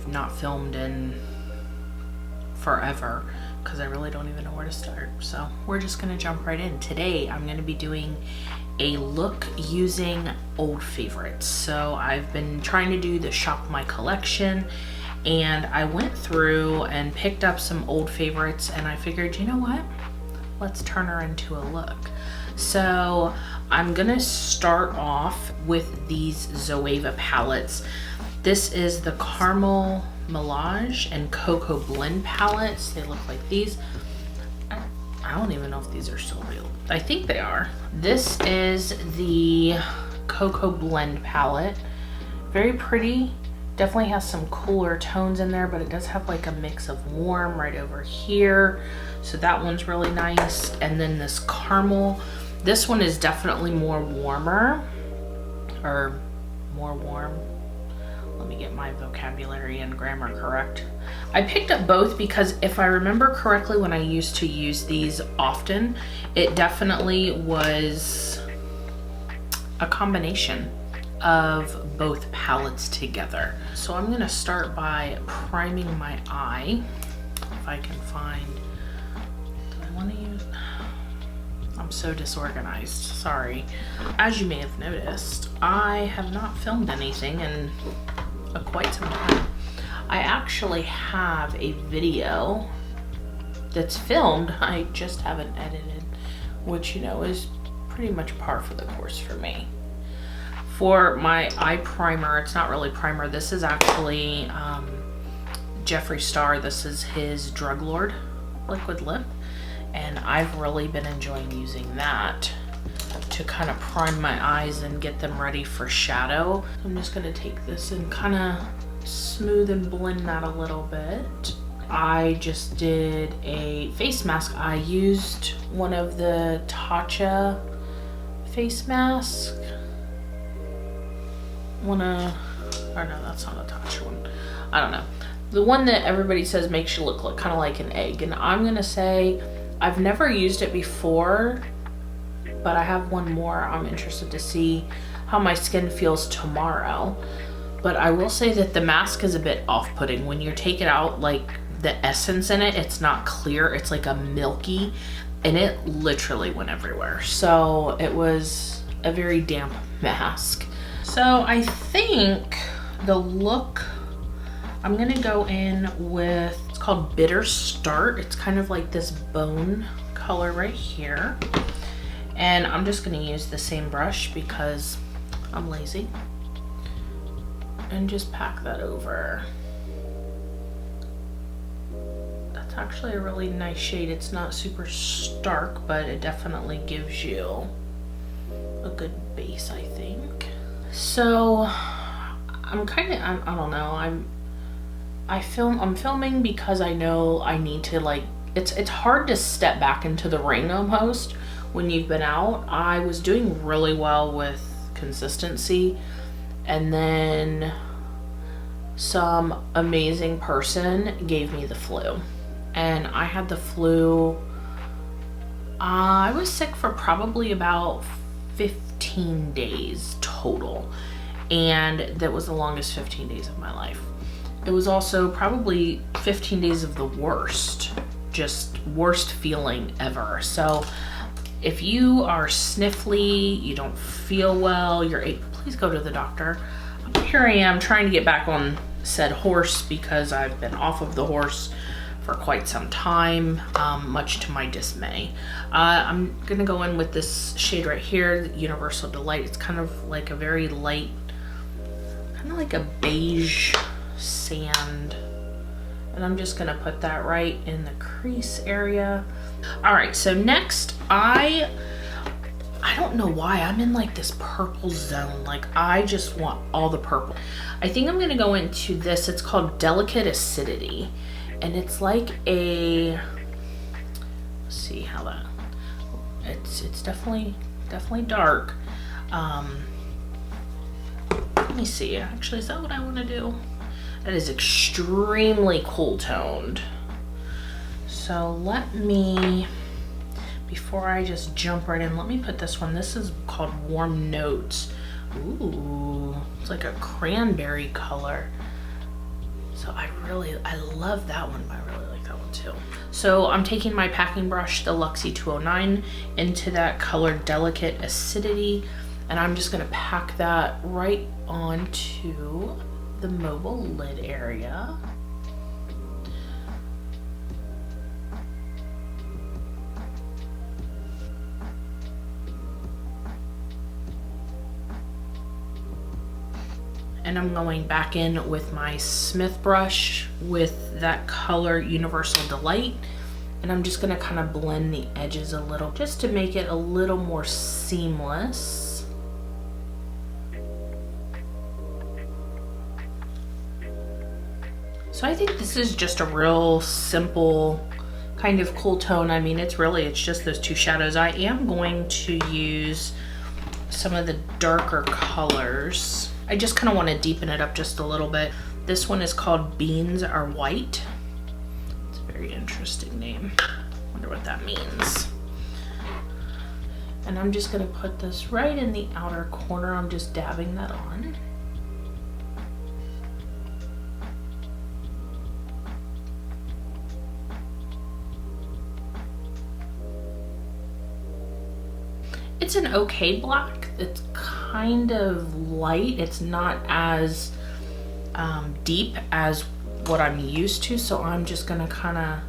I've not filmed in forever because I really don't even know where to start. So we're just gonna jump right in. Today I'm gonna be doing a look using old favorites. So I've been trying to do the shop my collection, and I went through and picked up some old favorites, and I figured, you know what? Let's turn her into a look. So I'm gonna start off with these Zoeva palettes. This is the Caramel Melange and Cocoa Blend palettes. They look like these. I don't even know if these are still available. I think they are. This is the Cocoa Blend palette. Very pretty. Definitely has some cooler tones in there, but it does have like a mix of warm right over here. So that one's really nice. And then this caramel, this one is definitely more warmer, or more warm. Let me get my vocabulary and grammar correct. I picked up both because if I remember correctly, when I used to use these often, it definitely was a combination of both palettes together. So I'm gonna start by priming my eye. If I can find, do I wanna use, I'm so disorganized, sorry. As you may have noticed, I have not filmed anything in quite some time. I actually have a video that's filmed, I just haven't edited, which, you know, is pretty much par for the course for me. For my eye primer, it's not really primer, this is actually Jeffree Star. This is his Drug Lord liquid lip, and I've really been enjoying using that to kind of prime my eyes and get them ready for shadow. I'm just gonna take this and kind of smooth and blend that a little bit. I just did a face mask. I used one of the Tatcha face mask. Or no, that's not a Tatcha one. I don't know. The one that everybody says makes you look like kind of like an egg. And I'm gonna say, I've never used it before, but I have one more. I'm interested to see how my skin feels tomorrow. But I will say that the mask is a bit off-putting. When you take it out, like the essence in it, it's not clear. It's like a milky, and it literally went everywhere. So it was a very damp mask. So I think the look, I'm gonna go in with, it's called Bitter Start. It's kind of like this bone color right here. And I'm just gonna use the same brush because I'm lazy. And just pack that over. That's actually a really nice shade. It's not super stark, but it definitely gives you a good base, I think. So I'm kind of, I don't know, I'm filming because I know I need to, like, it's hard to step back into the ring almost when you've been out. I was doing really well with consistency, and then some amazing person gave me the flu, and I had the flu. I was sick for probably about 15 days total, and that was the longest 15 days of my life. It was also probably 15 days of the worst, just worst feeling ever. So if you are sniffly, you don't feel well, please go to the doctor. Here I am trying to get back on said horse because I've been off of the horse for quite some time, much to my dismay. I'm gonna go in with this shade right here, Universal Delight. It's kind of like a very light, kind of like a beige sand. And I'm just gonna put that right in the crease area. All right, so next, I don't know why I'm in like this purple zone. Like, I just want all the purple. I think I'm gonna go into this. It's called Delicate Acidity, and it's like a, let's see how that, it's definitely dark. Let me see, actually, is that what I want to do? That is extremely cool toned. So let me, before I just jump right in, let me put this one. This is called Warm Notes. Ooh, it's like a cranberry color. So I love that one, but I really like that one too. So I'm taking my packing brush, the Luxie 209, into that color Delicate Acidity, and I'm just gonna pack that right onto the mobile lid area. And I'm going back in with my Smith brush with that color Universal Delight. And I'm just gonna kind of blend the edges a little just to make it a little more seamless. So I think this is just a real simple kind of cool tone. I mean, it's just those two shadows. I am going to use some of the darker colors. I just kind of want to deepen it up just a little bit. This one is called Beans Are White. It's a very interesting name. Wonder what that means. And I'm just going to put this right in the outer corner. I'm just dabbing that on. It's an okay black. It's kind of light. It's not as deep as what I'm used to, so I'm just gonna kind of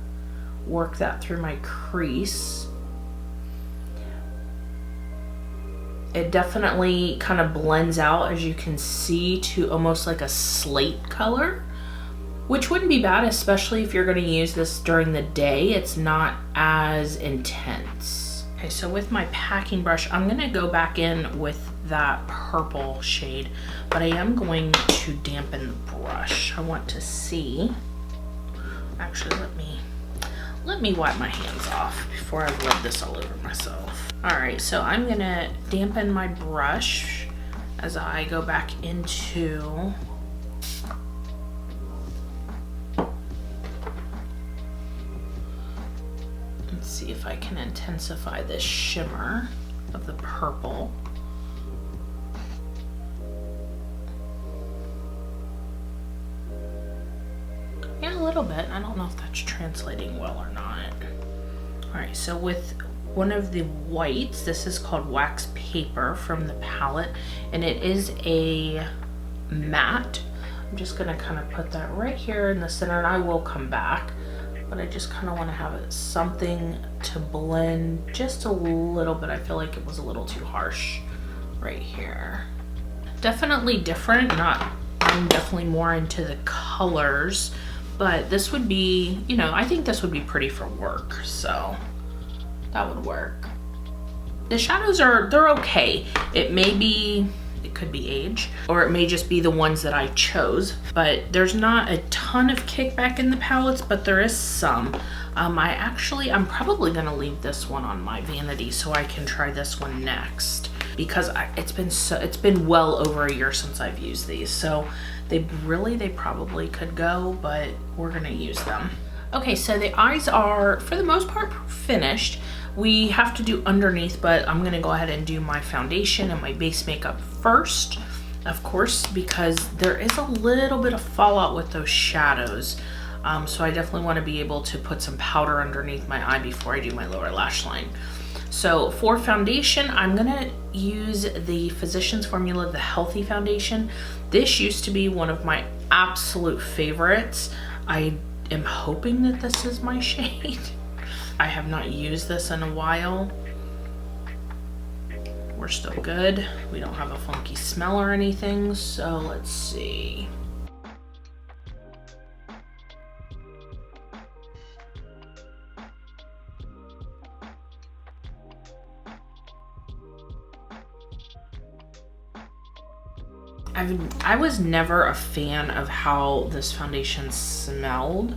work that through my crease. It definitely kind of blends out, as you can see, to almost like a slate color, which wouldn't be bad, especially if you're gonna use this during the day. It's not as intense. Okay, so with my packing brush, I'm gonna go back in with that purple shade, but I am going to dampen the brush. I want to see, actually let me wipe my hands off before I rub this all over myself. All right, so I'm gonna dampen my brush as I go back into see if I can intensify this shimmer of the purple. Yeah, a little bit. I don't know if that's translating well or not. All right, so with one of the whites, this is called Wax Paper from the palette, and it is a matte. I'm just gonna kind of put that right here in the center, and I will come back. But I just kind of want to have it something to blend just a little bit. I feel like it was a little too harsh right here. Definitely different. I'm definitely more into the colors, but this would be, you know, I think this would be pretty for work, so that would work. The shadows they're okay. It could be age, or it may just be the ones that I chose, but there's not a ton of kickback in the palettes, but there is some. I'm probably gonna leave this one on my vanity so I can try this one next, because it's been well over a year since I've used these, so they probably could go, but we're gonna use them. Okay, so the eyes are, for the most part, finished. We have to do underneath, but I'm gonna go ahead and do my foundation and my base makeup first, of course, because there is a little bit of fallout with those shadows. So I definitely wanna be able to put some powder underneath my eye before I do my lower lash line. So for foundation, I'm gonna use the Physicians Formula, the Healthy Foundation. This used to be one of my absolute favorites. I am hoping that this is my shade. I have not used this in a while. We're still good. We don't have a funky smell or anything, so let's see. I was never a fan of how this foundation smelled,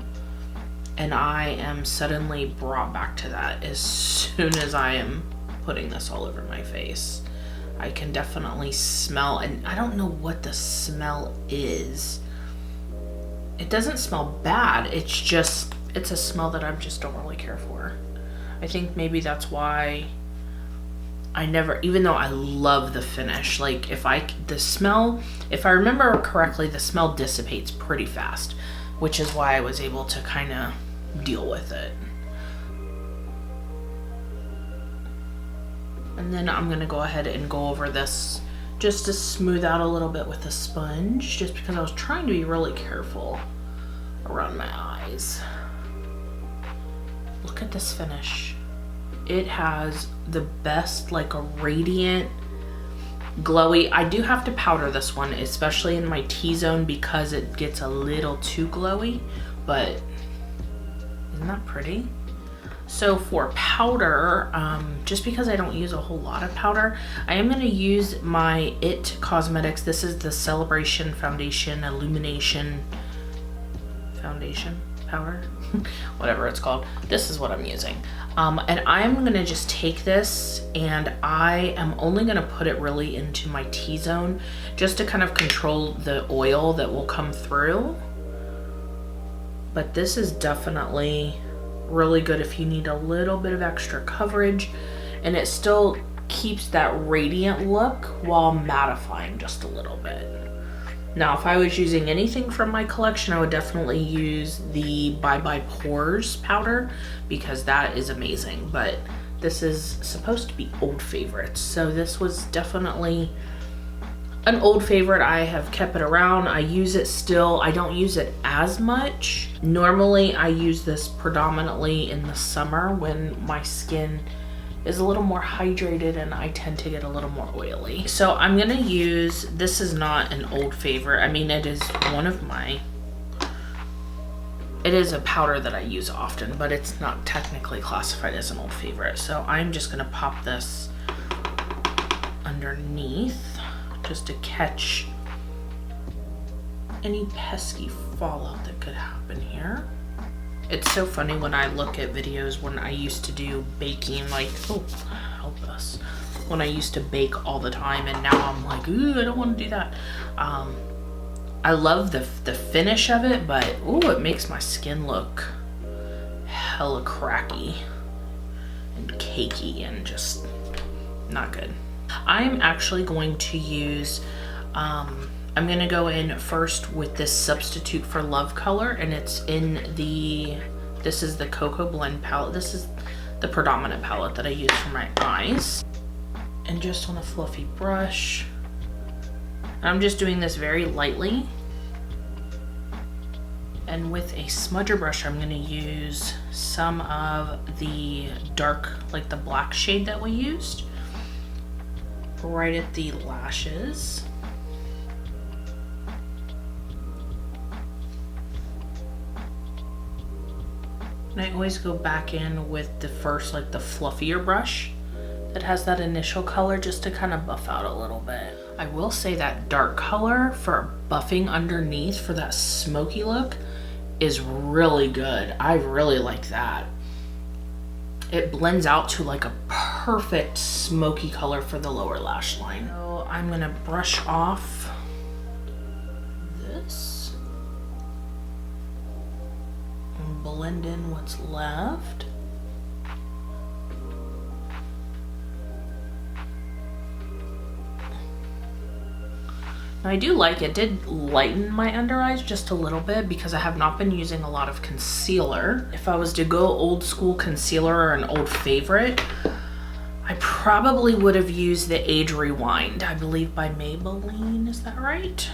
and I am suddenly brought back to that as soon as I am putting this all over my face. I can definitely smell, and I don't know what the smell is. It doesn't smell bad, it's a smell that I just don't really care for. I think maybe that's why I never, even though I love the finish, like if I remember correctly, the smell dissipates pretty fast. which is why I was able to kind of deal with it. And then I'm gonna go ahead and go over this just to smooth out a little bit with a sponge, just because I was trying to be really careful around my eyes. Look at this finish. It has the best, like a radiant, glowy. I do have to powder this one, especially in my T-zone, because it gets a little too glowy, but isn't that pretty? So for powder, just because I don't use a whole lot of powder, I am going to use my IT Cosmetics. This is the Celebration Foundation Illumination Foundation powder, whatever it's called. This is what I'm using. And I'm going to just take this, and I am only going to put it really into my T-zone just to kind of control the oil that will come through. But this is definitely really good if you need a little bit of extra coverage, and it still keeps that radiant look while mattifying just a little bit. Now, if I was using anything from my collection, I would definitely use the Bye Bye Pores powder, because that is amazing. But this is supposed to be old favorites, so this was definitely an old favorite. I have kept it around. I use it still. I don't use it as much. Normally, I use this predominantly in the summer when my skin is a little more hydrated and I tend to get a little more oily. So I'm gonna use, this is not an old favorite. I mean, it is one of my, it is a powder that I use often, but it's not technically classified as an old favorite. So I'm just gonna pop this underneath just to catch any pesky fallout that could happen here. It's so funny when I look at videos when I used to do baking, like, oh, help us. When I used to bake all the time, and now I'm like, ooh, I don't want to do that. I love the finish of it, but ooh, it makes my skin look hella cracky and cakey and just not good. I'm actually going to use, I'm gonna go in first with this Substitute for Love color, and it's in the, this is the Cocoa Blend palette. This is the predominant palette that I use for my eyes. And just on a fluffy brush. I'm just doing this very lightly. And with a smudger brush, I'm gonna use some of the dark, like the black shade that we used, right at the lashes. And I always go back in with the first, like the fluffier brush that has that initial color, just to kind of buff out a little bit. I will say that dark color for buffing underneath for that smoky look is really good. I really like that. It blends out to like a perfect smoky color for the lower lash line. So I'm gonna brush off this. Blend in what's left. Now I do like it did lighten my under eyes just a little bit, because I have not been using a lot of concealer. If I was to go old school concealer or an old favorite, I probably would have used the Age Rewind, I believe by Maybelline, is that right?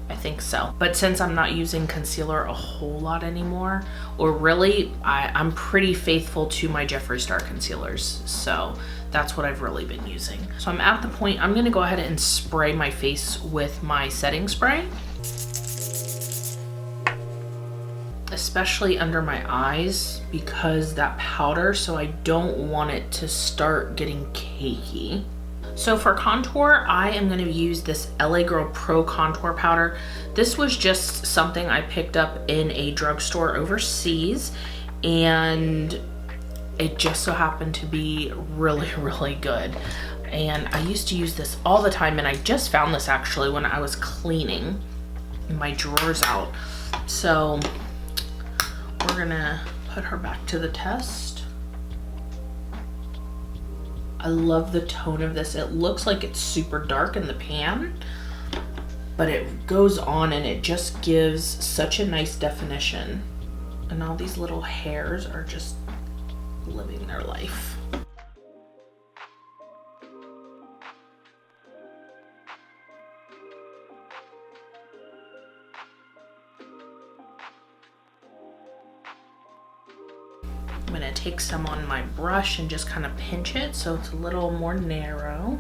I think so. But since I'm not using concealer a whole lot anymore, or really, I'm pretty faithful to my Jeffree Star concealers. So that's what I've really been using. So I'm at the point, I'm gonna go ahead and spray my face with my setting spray. Especially under my eyes, because that powder, so I don't want it to start getting cakey. So for contour, I am going to use this LA Girl Pro Contour Powder. This was just something I picked up in a drugstore overseas, and it just so happened to be really, really good. And I used to use this all the time, and I just found this actually when I was cleaning my drawers out. So we're gonna put her back to the test. I love the tone of this. It looks like it's super dark in the pan, but it goes on and it just gives such a nice definition. And all these little hairs are just living their life. I'm gonna take some on my brush and just kind of pinch it so it's a little more narrow,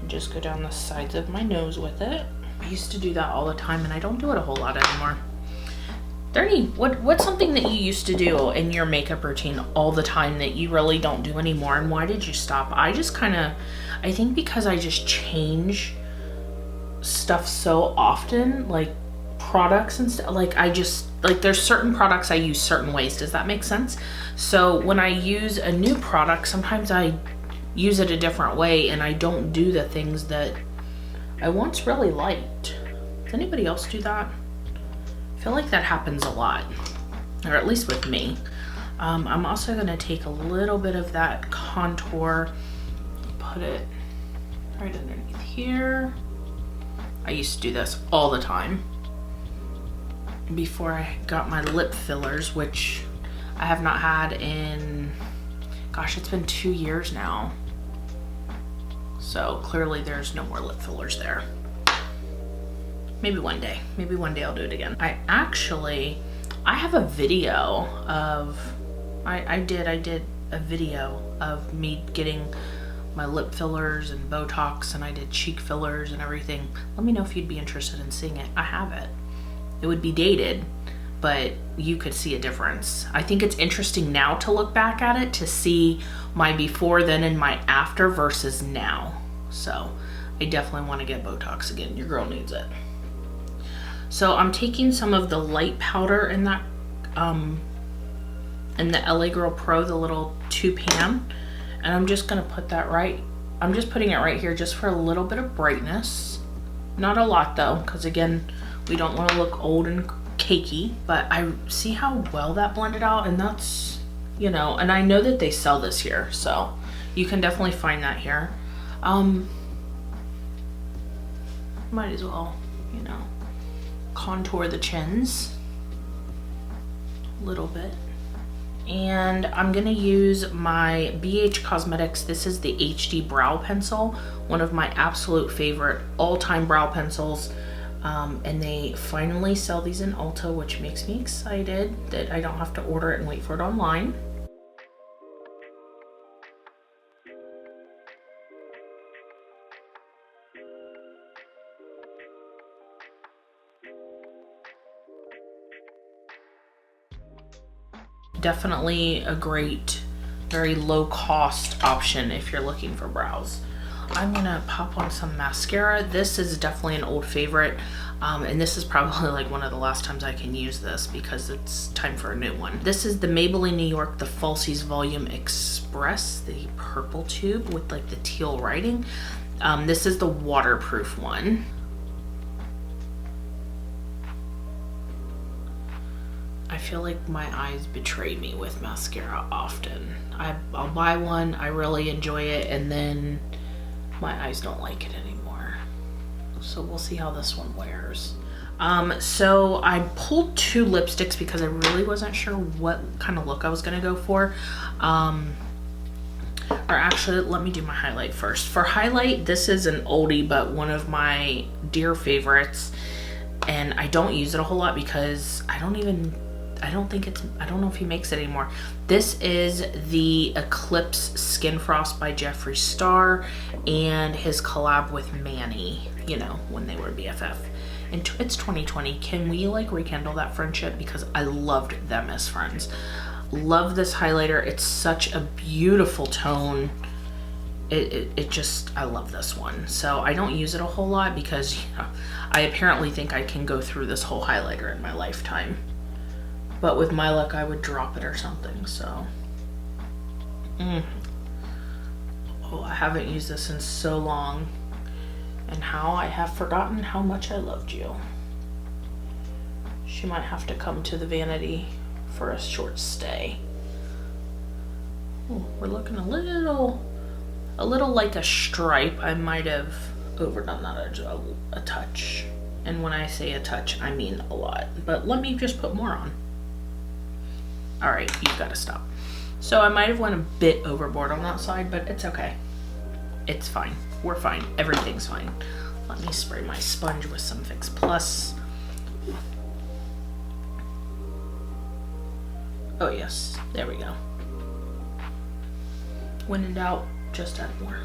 and just go down the sides of my nose with it. I used to do that all the time and I don't do it a whole lot anymore. Darnie, what's something that you used to do in your makeup routine all the time that you really don't do anymore, and why did you stop? I think because I just change stuff so often, like products and stuff, like there's certain products I use certain ways. Does that make sense? So when I use a new product, sometimes I use it a different way and I don't do the things that I once really liked. Does anybody else do that? I feel like that happens a lot, or at least with me. I'm also gonna take a little bit of that contour, put it right underneath here. I used to do this all the time before I got my lip fillers, which I have not had in, gosh, it's been 2 years now. So clearly there's no more lip fillers there. Maybe one day I'll do it again. I have a video of, I did a video of me getting my lip fillers and Botox, and I did cheek fillers and everything. Let me know if you'd be interested in seeing it. I have it. It would be dated, but you could see a difference. I think it's interesting now to look back at it to see my before then and my after versus now. So I definitely want to get Botox again. Your girl needs it. So I'm taking some of the light powder in that, in the LA Girl Pro, the little 2 pan, and I'm just gonna put that I'm just putting it right here just for a little bit of brightness. Not a lot though, because again, we don't want to look old and cakey, but I see how well that blended out, and that's, you know, and I know that they sell this here, so you can definitely find that here. Might as well, you know, contour the chins a little bit. And I'm gonna use my BH Cosmetics. This is the HD Brow Pencil, one of my absolute favorite all-time brow pencils. And they finally sell these in Ulta, which makes me excited that I don't have to order it and wait for it online. Definitely a great, very low cost option if you're looking for brows. I'm gonna pop on some mascara. This is definitely an old favorite, and this is probably like one of the last times I can use this because it's time for a new one. This is the Maybelline New York, the Falsies Volume Express, the purple tube with like the teal writing. This is the waterproof one. I feel like my eyes betray me with mascara often. I'll buy one, I really enjoy it, and then my eyes don't like it anymore. So we'll see how this one wears. So I pulled 2 lipsticks because I really wasn't sure what kind of look I was gonna go for. Or actually, let me do my highlight first. For highlight, this is an oldie, but one of my dear favorites. And I don't use it a whole lot because I don't know if he makes it anymore. This is the Eclipse Skin Frost by Jeffree Star and his collab with Manny, you know, when they were BFF. And it's 2020. Can we like rekindle that friendship? Because I loved them as friends. Love this highlighter. It's such a beautiful tone. It just, I love this one. So I don't use it a whole lot because, you know, I apparently think I can go through this whole highlighter in my lifetime. But with my luck, I would drop it or something, so. Oh, I haven't used this in so long. And how I have forgotten how much I loved you. She might have to come to the vanity for a short stay. Oh, we're looking a little like a stripe. I might have overdone that a touch. And when I say a touch, I mean a lot. But let me just put more on. All right, you gotta stop. So I might have went a bit overboard on that side, but it's okay. It's fine. We're fine. Everything's fine. Let me spray my sponge with some Fix Plus. Oh yes, there we go. When in doubt, just add more.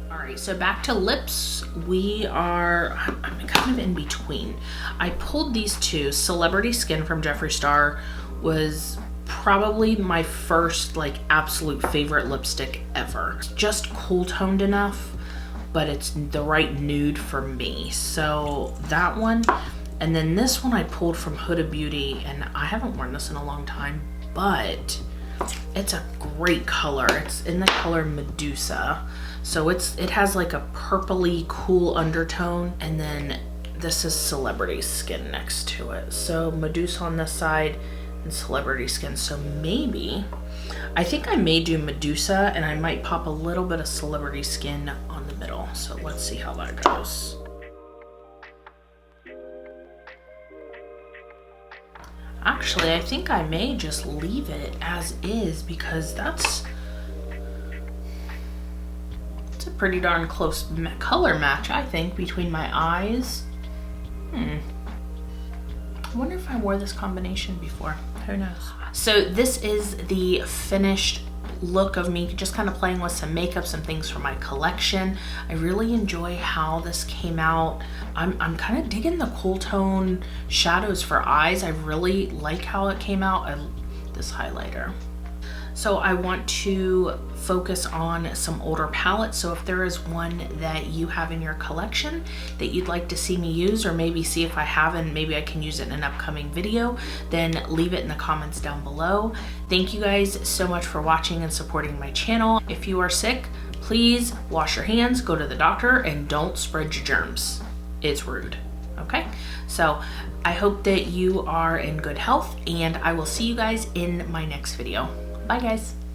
All right, so back to lips. I'm kind of in between. I pulled these two. Celebrity Skin from Jeffree Star was probably my first like absolute favorite lipstick ever. It's just cool toned enough, but it's the right nude for me. So that one. And then this one I pulled from Huda Beauty, and I haven't worn this in a long time, but it's a great color. It's in the color Medusa. So it has like a purpley cool undertone, and then this is Celebrity Skin next to it. So Medusa on this side and Celebrity Skin. So maybe, I think I may do Medusa, and I might pop a little bit of Celebrity Skin on the middle. So let's see how that goes. Actually, I think I may just leave it as is, because it's a pretty darn close color match, I think, between my eyes. I wonder if I wore this combination before. Who knows? So this is the finished look of me just kind of playing with some makeup, some things from my collection. I really enjoy how this came out. I'm kind of digging the cool tone shadows for eyes. I really like how it came out. This highlighter. So I want to focus on some older palettes. So if there is one that you have in your collection that you'd like to see me use, or maybe see if I have and maybe I can use it in an upcoming video, then leave it in the comments down below. Thank you guys so much for watching and supporting my channel. If you are sick, please wash your hands, go to the doctor, and don't spread your germs. It's rude, okay? So I hope that you are in good health, and I will see you guys in my next video. Bye guys.